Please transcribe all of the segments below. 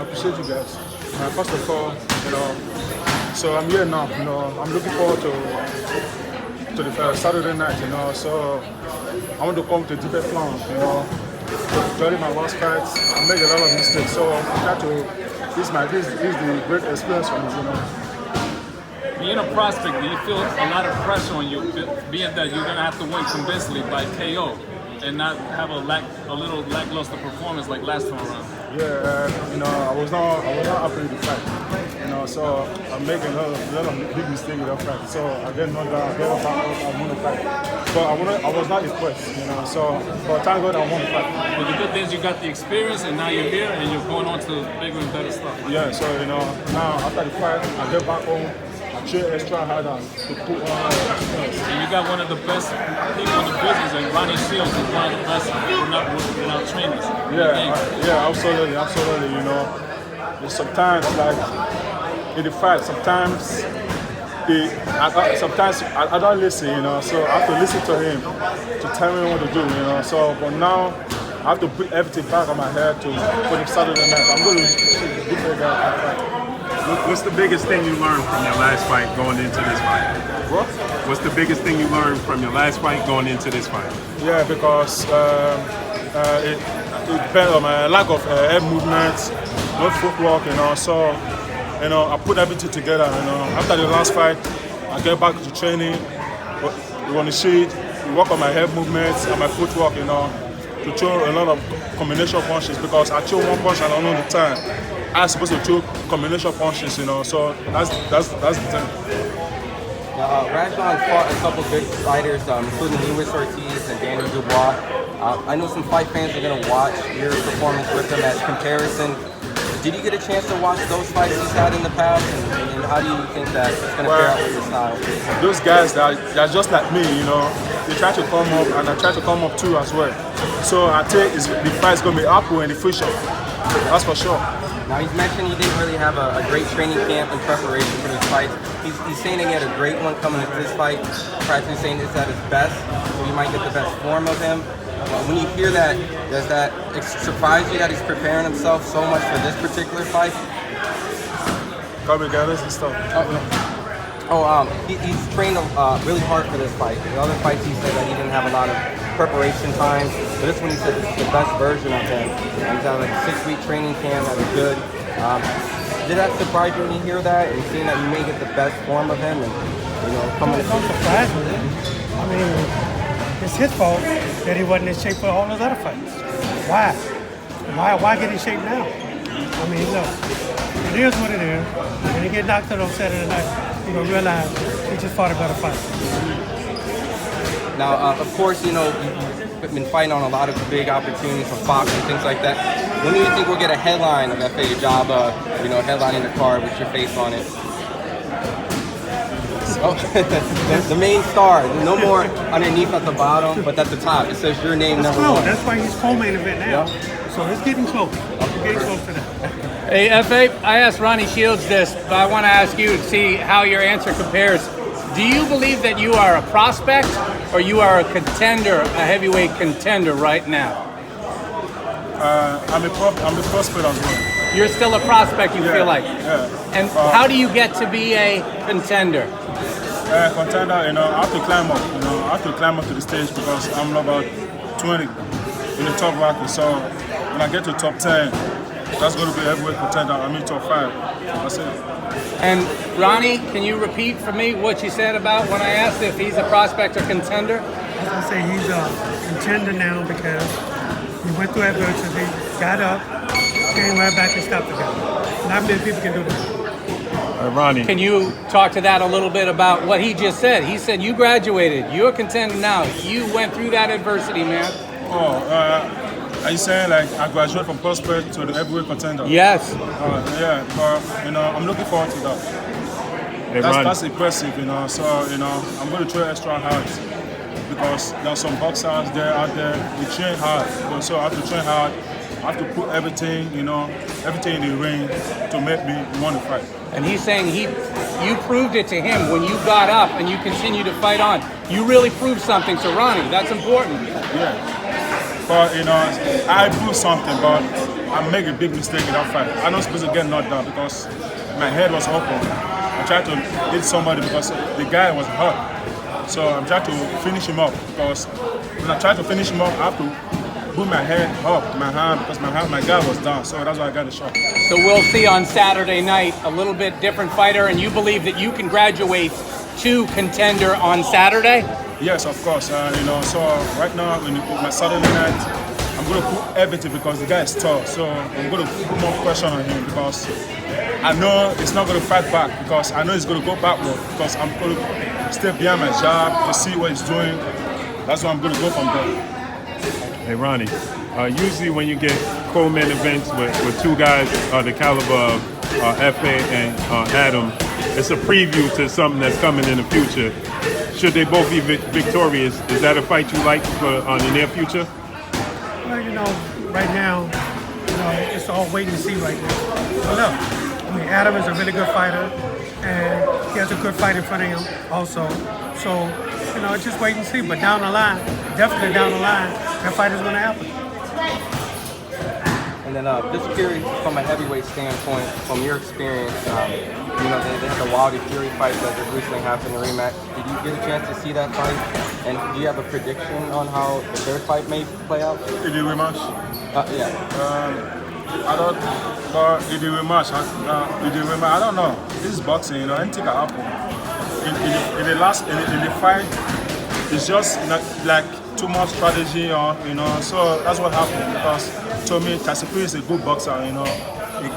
appreciate you guys. First of all, so I'm here now. I'm looking forward to the Saturday night. So I want to come to a different plan. During my last fight, I made a lot of mistakes. So I try to. This is the great experience for me. Being a prospect, do you feel a lot of pressure on you, being that you're gonna have to win convincingly by KO? And not have a little lackluster performance like last time around. Yeah, I was not happy with the fight. So I'm making a lot of big mistakes in that fight. So I get knocked down, I get back up, I won the fight. But I was not impressed. But thank God I won the fight. But the good thing is you got the experience, and now you're here, and you're going on to bigger and better stuff. Yeah. So now after the fight, I get back home. Train extra harder to put on. And you got one of the best people in the business, and Ronnie Shields is one of the best without trainers. Yeah, absolutely. Sometimes, like in the fight, sometimes I don't listen. So I have to listen to him to tell me what to do. So but now I have to put everything back on my head for the Saturday night. I'm going to give the guy a fight. What's the biggest thing you learned from your last fight going into this fight? What? What's the biggest thing you learned from your last fight going into this fight? Yeah, because it depends on my lack of head movements, no footwork, So, I put everything together, After the last fight, I get back to training, we on the sheet, we work on my head movements and my footwork, to throw a lot of combination punches because I throw one punch and I don't know the time. I'm supposed to throw combination punches, So that's the thing. Rajman fought a couple big fighters, including Luis Ortiz and Daniel Dubois. I know some fight fans are going to watch your performance with them as comparison. Did you get a chance to watch those fights he's had in the past, and how do you think that it's going to pair out with your style? Those guys, they're just like me, They try to come up, and I try to come up too as well. So I think the fight's going to be up in the future. That's for sure. Now, he's mentioned he didn't really have a great training camp in preparation for this fight. He's saying that he had a great one coming into this fight, practically saying it's at his best, so you might get the best form of him. When you hear that, does that surprise you that he's preparing himself so much for this particular fight? Probably guys and stuff. He's trained really hard for this fight. The other fights he said that he didn't have a lot of preparation time, but this one he said this is the best version of him. He's had like a 6-week training camp that was good. Did that surprise you when you hear that and seeing that you may get the best form of him and coming to Don't surprise me. I mean, it's his fault that he wasn't in shape for all those other fights. Why get in shape now? I mean, look, it is what it is. When you get knocked out on Saturday night, you're gonna realize he just fought a better fight. Now, of course, you've been fighting on a lot of big opportunities for Fox and things like that. When do you think we'll get a headline of Efe Ajagba, headlining the card with your face on it? The main star. No more underneath at the bottom, but at the top. It says your name number one. That's why he's co-main event now. So it's getting close. It's getting close to that. Hey, Efe, I asked Ronnie Shields this, but I want to ask you to see how your answer compares. Do you believe that you are a prospect or you are a contender, a heavyweight contender right now? I'm a prospect as well. You're still a prospect, you feel like? Yeah. And how do you get to be a contender? Contender, I have to climb up. I have to climb up to the stage because I'm about 20 in the top bracket. So when I get to top 10, that's going to be a heavyweight contender. I'm in top 5. That's it. And Ronnie, can you repeat for me what you said about when I asked if he's a prospect or contender? I was going to say he's a contender now because he went through adversity, got up, came right back and stopped the guy. Not many people can do that. Ronnie. Can you talk to that a little bit about what he just said? He said you graduated, you're a contender now. You went through that adversity, man. Are you saying like I graduated from prospect to the heavyweight contender? Yes. I'm looking forward to that. That's impressive, So, I'm going to try extra hard because there are some boxers out there. They train hard, so I have to train hard. I have to put everything, everything in the ring to make me want to fight. And he's saying you proved it to him when you got up and you continue to fight on. You really proved something to Ronnie. That's important. Yeah. But I proved something, but I make a big mistake in that fight. I'm not supposed to get knocked down because my head was open. I tried to hit somebody because the guy was hurt. So I'm trying to finish him up because when I try to finish him up, I have to put my head up, my hand, because my guy was down. So that's why I got the shot. So we'll see on Saturday night a little bit different fighter, and you believe that you can graduate to contender on Saturday? Yes, of course. You know, so right now when you put my Saturday night, I'm going to put everything because the guy is tall. So I'm going to put more pressure on him because I know it's not going to fight back because I know he's going to go backward because I'm going to stay behind my jab to see what he's doing. That's why I'm going to go from there. Hey Ronnie, usually when you get co-main events with two guys the caliber of Efe and Adam, it's a preview to something that's coming in the future. Should they both be victorious, is that a fight you like for the near future? Well, you know, right now, you know, it's all wait and see right now. But look, I mean, Adam is a really good fighter, and he has a good fight in front of him also. So, you know, just wait and see. But down the line, definitely down the line, that fight is going to happen. And then just curious, from a heavyweight standpoint, from your experience, you know, they had the Wilder Fury fight that just recently happened, the rematch. Did you get a chance to see that fight? And do you have a prediction on how the third fight may play out? Did you rematch? Yeah. I don't. But did you rematch? I don't know. This is boxing, you know. Anything can happen. In the fight, it's just not like too much strategy, or you know. So that's what happened because to me, TYSON is a good boxer, you know.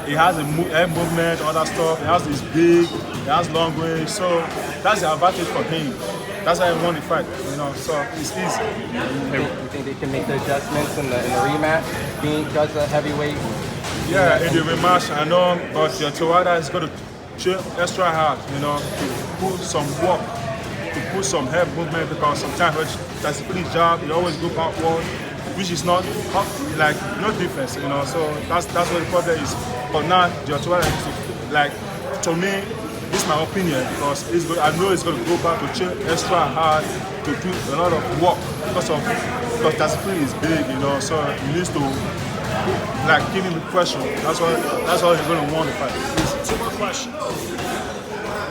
He has a head movement, other stuff. He has this big, he has long range. So that's the advantage for him. That's why he won the fight, you know. So it's easy. You think they can make the adjustments in the rematch, being because of heavyweight? Yeah, in the rematch, I know, but Tawada is going to train extra hard, you know, to put some work, to put some head movement because sometimes that's a pretty job. He always go backward, which is not like no defense, you know. So that's what the problem is. But now Tawada is like, to me, this is my opinion because I know he's going to go back to train extra hard to do a lot of work because TYSON is big, you know. So he needs to like give him the pressure. That's all he's going to want to fight. Two more questions.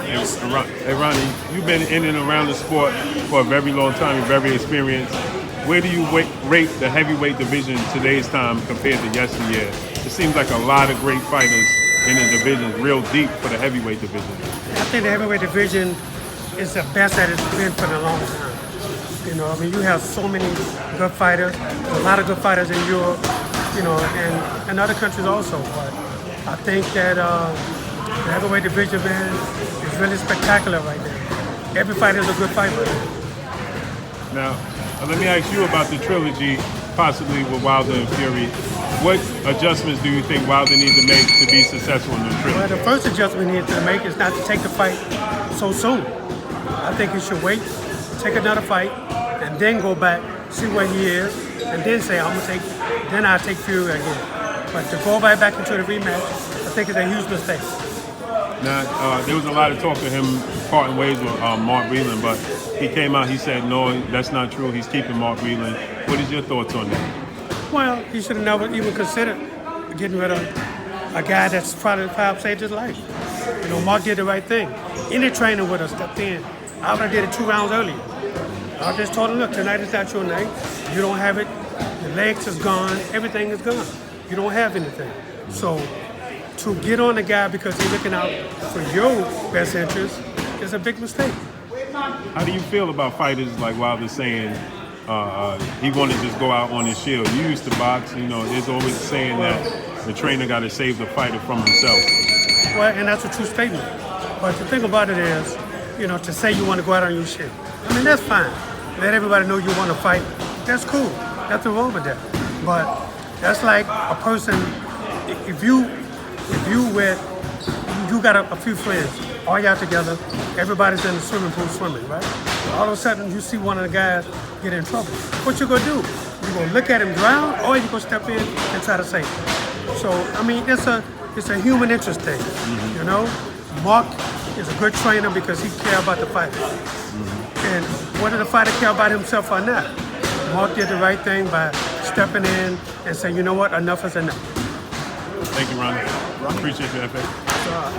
Hey Ronnie, you've been in and around the sport for a very long time. You're very experienced. Where do you rate the heavyweight division today's time compared to yesteryear? It seems like a lot of great fighters in the division, real deep for the heavyweight division. I think the heavyweight division is the best that it's been for a long time. You know, I mean, you have so many good fighters, a lot of good fighters in Europe, you know, and other countries also. But I think that the heavyweight division, man, is really spectacular right now. Every fighter is a good fighter. Now, let me ask you about the trilogy, possibly with Wilder and Fury. What adjustments do you think Wilder needs to make to be successful in the trilogy? Well, the first adjustment he needs to make is not to take the fight so soon. I think he should wait, take another fight, and then go back, see where he is, and then say, then I'll take Fury again. But to go right back into the rematch, I think is a huge mistake. Now, there was a lot of talk of him parting ways with Mark Breland, but he came out, he said, no, that's not true. He's keeping Mark Breland. What is your thoughts on that? Well, he should have never even considered getting rid of a guy that's probably saved his life. You know, Mark did the right thing. Any trainer would have stepped in. I would have did it 2 rounds earlier. I just told him, look, tonight is not your night. You don't have it. Your legs is gone. Everything is gone. You don't have anything. So to get on the guy because he's looking out for your best interest is a big mistake. How do you feel about fighters like Wilder saying he want to just go out on his shield? You used to box, you know, there's always saying that the trainer got to save the fighter from himself. Well, and that's a true statement. But the thing about it is, you know, to say you want to go out on your shield, I mean, that's fine. Let everybody know you want to fight. That's cool. Nothing wrong with that. But that's like a person, if you got a few friends, all y'all together, everybody's in the swimming pool swimming, right? All of a sudden, you see one of the guys get in trouble. What you gonna do? You gonna look at him drown, or you gonna step in and try to save him? So, I mean, it's a human interest thing, you know? Mark is a good trainer because he cares about the fighter. And whether the fighter care about himself or not, Mark did the right thing by stepping in and saying, you know what, enough is enough. Thank you, Ronnie. Appreciate you, Efe.